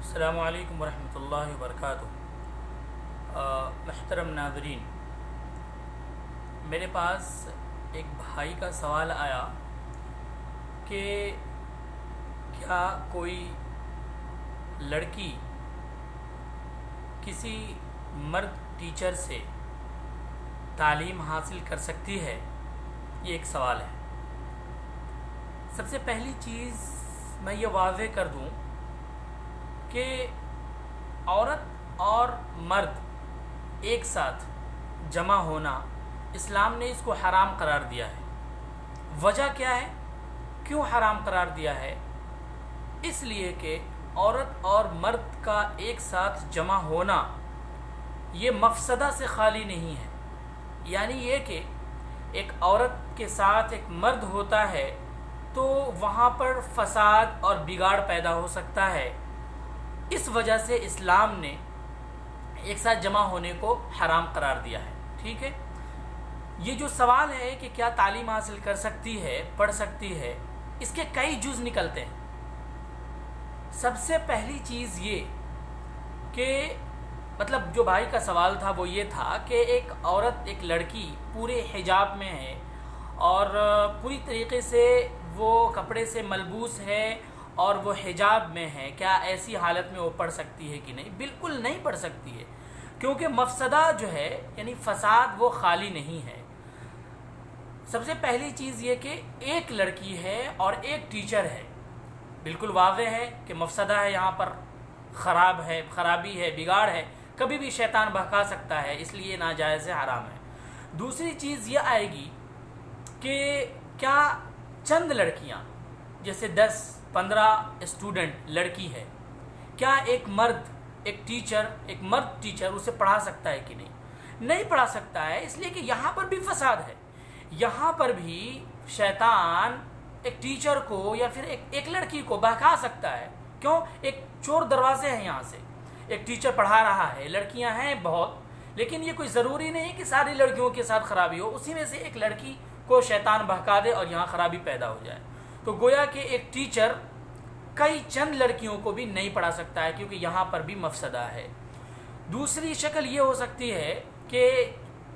السلام علیکم ورحمۃ اللہ وبرکاتہ۔ محترم ناظرین، میرے پاس ایک بھائی کا سوال آیا کہ کیا کوئی لڑکی کسی مرد ٹیچر سے تعلیم حاصل کر سکتی ہے؟ یہ ایک سوال ہے۔ سب سے پہلی چیز میں یہ واضح کر دوں کہ عورت اور مرد ایک ساتھ جمع ہونا اسلام نے اس کو حرام قرار دیا ہے۔ وجہ کیا ہے؟ کیوں حرام قرار دیا ہے؟ اس لیے کہ عورت اور مرد کا ایک ساتھ جمع ہونا یہ مفسدہ سے خالی نہیں ہے۔ یعنی یہ کہ ایک عورت کے ساتھ ایک مرد ہوتا ہے تو وہاں پر فساد اور بگاڑ پیدا ہو سکتا ہے۔ اس وجہ سے اسلام نے ایک ساتھ جمع ہونے کو حرام قرار دیا ہے۔ ٹھیک ہے، یہ جو سوال ہے کہ کیا تعلیم حاصل کر سکتی ہے، پڑھ سکتی ہے، اس کے کئی جز نکلتے ہیں۔ سب سے پہلی چیز یہ کہ مطلب جو بھائی کا سوال تھا وہ یہ تھا کہ ایک عورت، ایک لڑکی پورے حجاب میں ہے اور پوری طریقے سے وہ کپڑے سے ملبوس ہے اور وہ حجاب میں ہے، کیا ایسی حالت میں وہ پڑھ سکتی ہے کہ نہیں؟ بالکل نہیں پڑھ سکتی ہے، کیونکہ مفسدہ جو ہے یعنی فساد وہ خالی نہیں ہے۔ سب سے پہلی چیز یہ کہ ایک لڑکی ہے اور ایک ٹیچر ہے، بالکل واضح ہے کہ مفسدہ ہے، یہاں پر خرابی ہے، بگاڑ ہے، کبھی بھی شیطان بہکا سکتا ہے، اس لیے ناجائز ہے، حرام ہے۔ دوسری چیز یہ آئے گی کہ کیا چند لڑکیاں جیسے 10-15 اسٹوڈنٹ لڑکی ہے، کیا ایک مرد ٹیچر اسے پڑھا سکتا ہے کہ نہیں؟ نہیں پڑھا سکتا ہے، اس لیے کہ یہاں پر بھی فساد ہے۔ یہاں پر بھی شیطان ایک ٹیچر کو یا پھر ایک لڑکی کو بہکا سکتا ہے۔ کیوں؟ ایک چور دروازے ہیں، یہاں سے ایک ٹیچر پڑھا رہا ہے، لڑکیاں ہیں بہت، لیکن یہ کوئی ضروری نہیں کہ ساری لڑکیوں کے ساتھ خرابی ہو، اسی میں سے ایک لڑکی کو شیطان بہکا دے اور یہاں خرابی پیدا ہو جائے۔ تو گویا کہ ایک ٹیچر کئی چند لڑکیوں کو بھی نہیں پڑھا سکتا ہے، کیونکہ یہاں پر بھی مفسدہ ہے۔ دوسری شکل یہ ہو سکتی ہے کہ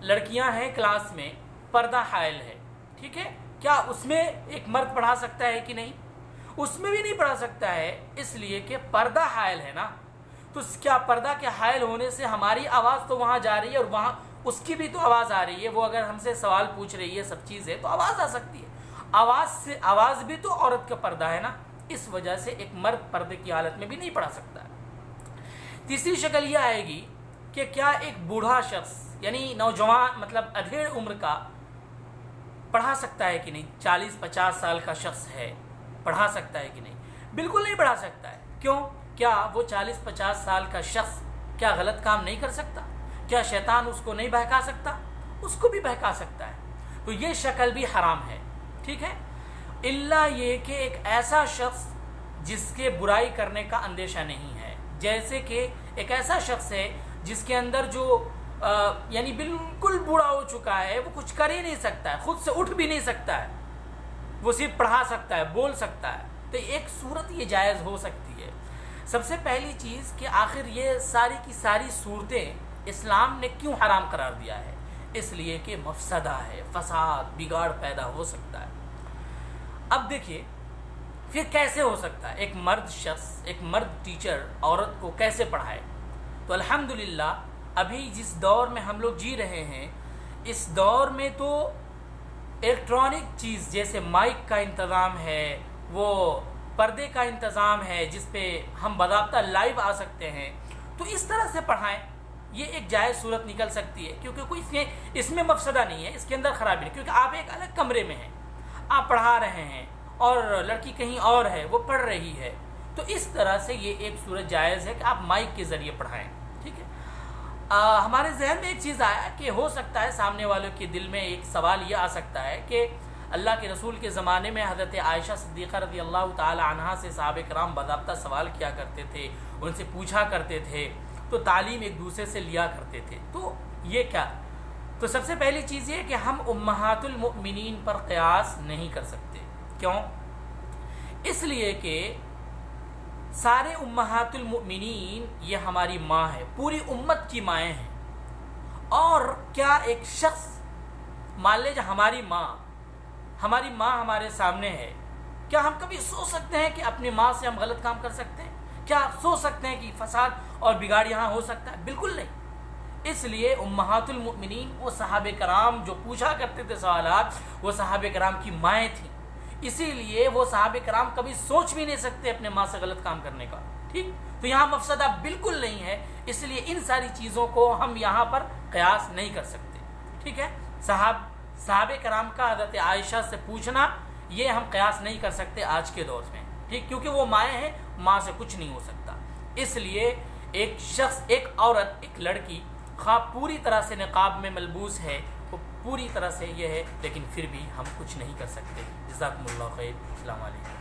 لڑکیاں ہیں کلاس میں، پردہ حائل ہے، ٹھیک ہے، کیا اس میں ایک مرد پڑھا سکتا ہے کہ نہیں؟ اس میں بھی نہیں پڑھا سکتا ہے، اس لیے کہ پردہ حائل ہے نا۔ تو کیا پردہ کے حائل ہونے سے ہماری آواز تو وہاں جا رہی ہے اور وہاں اس کی بھی تو آواز آ رہی ہے، وہ اگر ہم سے سوال پوچھ رہی ہے، سب چیزیں تو آواز آ سکتی ہے۔ آواز بھی تو عورت کا پردہ ہے نا، اس وجہ سے ایک مرد پردے کی حالت میں بھی نہیں پڑھا سکتا ہے۔ تیسری شکل یہ آئے گی کہ کیا ایک بوڑھا شخص یعنی نوجوان مطلب ادھیڑ عمر کا پڑھا سکتا ہے کہ نہیں؟ 40-50 سال کا شخص ہے، پڑھا سکتا ہے کہ نہیں؟ بالکل نہیں پڑھا سکتا ہے۔ کیوں؟ کیا وہ 40-50 سال کا شخص کیا غلط کام نہیں کر سکتا؟ کیا شیطان اس کو نہیں بہکا سکتا؟ اس کو بھی بہکا سکتا ہے۔ تو یہ شکل بھی حرام ہے، ٹھیک ہے، الا یہ کہ ایک ایسا شخص جس کے برائی کرنے کا اندیشہ نہیں ہے، جیسے کہ ایک ایسا شخص ہے جس کے اندر جو یعنی بالکل بوڑھا ہو چکا ہے، وہ کچھ کر ہی نہیں سکتا ہے، خود سے اٹھ بھی نہیں سکتا ہے، وہ صرف پڑھا سکتا ہے، بول سکتا ہے، تو ایک صورت یہ جائز ہو سکتی ہے۔ سب سے پہلی چیز کہ آخر یہ ساری کی ساری صورتیں اسلام نے کیوں حرام قرار دیا ہے؟ اس لیے کہ مفسدہ ہے، فساد، بگاڑ پیدا ہو سکتا ہے۔ اب دیکھیے پھر کیسے ہو سکتا ہے ایک مرد شخص، ایک مرد ٹیچر عورت کو کیسے پڑھائے؟ تو الحمدللہ ابھی جس دور میں ہم لوگ جی رہے ہیں، اس دور میں تو الیکٹرانک چیز جیسے مائک کا انتظام ہے، وہ پردے کا انتظام ہے جس پہ ہم باضابطہ لائیو آ سکتے ہیں، تو اس طرح سے پڑھائیں، یہ ایک جائز صورت نکل سکتی ہے، کیونکہ کوئی اس میں مفسدہ نہیں ہے، اس کے اندر خرابی نہیں، کیونکہ آپ ایک الگ کمرے میں ہیں، آپ پڑھا رہے ہیں اور لڑکی کہیں اور ہے، وہ پڑھ رہی ہے، تو اس طرح سے یہ ایک صورت جائز ہے کہ آپ مائک کے ذریعے پڑھائیں، ٹھیک ہے۔ ہمارے ذہن میں ایک چیز آیا کہ ہو سکتا ہے سامنے والوں کے دل میں ایک سوال یہ آ سکتا ہے کہ اللہ کے رسول کے زمانے میں حضرت عائشہ صدیقہ رضی اللہ تعالی عنہا سے صحابہ کرام باضابطہ سوال کیا کرتے تھے، ان سے پوچھا کرتے تھے، تو تعلیم ایک دوسرے سے لیا کرتے تھے، تو یہ کیا؟ تو سب سے پہلی چیز یہ کہ ہم امہات المؤمنین پر قیاس نہیں کر سکتے۔ کیوں؟ اس لیے کہ سارے امہات المؤمنین یہ ہماری ماں ہے، پوری امت کی مائیں ہیں. اور کیا ایک شخص مان لے جو ہماری ماں ہمارے سامنے ہے، کیا ہم کبھی سوچ سکتے ہیں کہ اپنی ماں سے ہم غلط کام کر سکتے ہیں؟ کیا سوچ سکتے ہیں کہ فساد اور بگاڑ یہاں ہو سکتا ہے؟ بالکل نہیں. اس لیے امہات المؤمنین وہ صحابہ کرام جو پوچھا کرتے تھے سوالات، وہ صحابہ کرام کی مائیں تھیں. اسی لیے وہ صحابہ کرام کبھی سوچ بھی نہیں سکتے اپنے ماں سے غلط کام کرنے کا. ٹھیک، تو یہاں مفسدہ بالکل نہیں ہے. اس لیے ان ساری چیزوں کو ہم یہاں پر قیاس نہیں کر سکتے. ٹھیک ہے، صحابہ کرام کا حضرت عائشہ سے پوچھنا یہ ہم قیاس نہیں کر سکتے آج کے دور میں. ٹھیک، کیونکہ وہ مائیں ہیں، ماں سے کچھ نہیں ہو سکتا. اس لیے ایک شخص، ایک عورت، ایک لڑکی خواہ پوری طرح سے نقاب میں ملبوس ہے، وہ پوری طرح سے یہ ہے، لیکن پھر بھی ہم کچھ نہیں کر سکتے. جزاکم اللہ خیر. السلام علیکم.